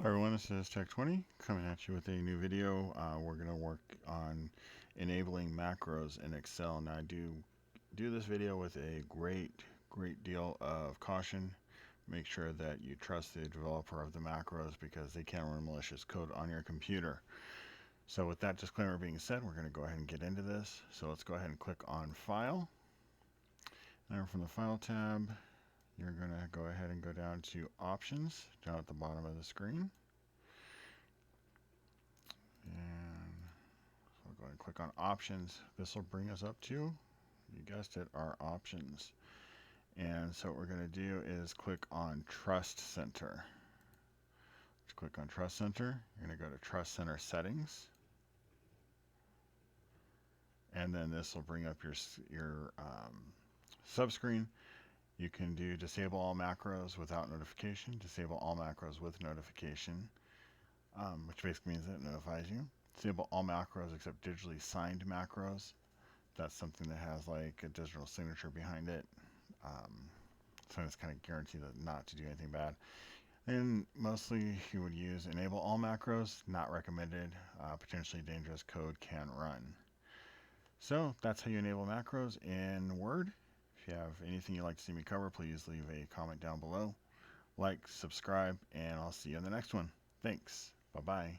Hi everyone, this is Tech20 coming at you with a new video. We're going to work on enabling macros in Excel. Now I do this video with a great deal of caution. Make sure that you trust the developer of the macros because they can run malicious code on your computer. So with that disclaimer being said, we're going to go ahead and get into this. So let's go ahead and click on File. And from the File tab, you're going to go ahead and go down to Options down at the bottom of the screen. And so we'll go ahead and click on Options. This will bring us up to, you guessed it, our options. And so what we're going to do is click on Trust Center. Let's click on Trust Center. You're going to go to Trust Center Settings. And then this will bring up your subscreen. You can do Disable All Macros without notification, Disable All Macros with notification, which basically means it notifies you. Disable all macros except digitally signed macros. That's something that has like a digital signature behind it. So it's kind of guaranteed not to do anything bad. And mostly you would use enable all macros, not recommended. Potentially dangerous code can run. So that's how you enable macros in Word. If you have anything you'd like to see me cover, please leave a comment down below. Like, subscribe, and I'll see you in the next one. Thanks. Bye-bye.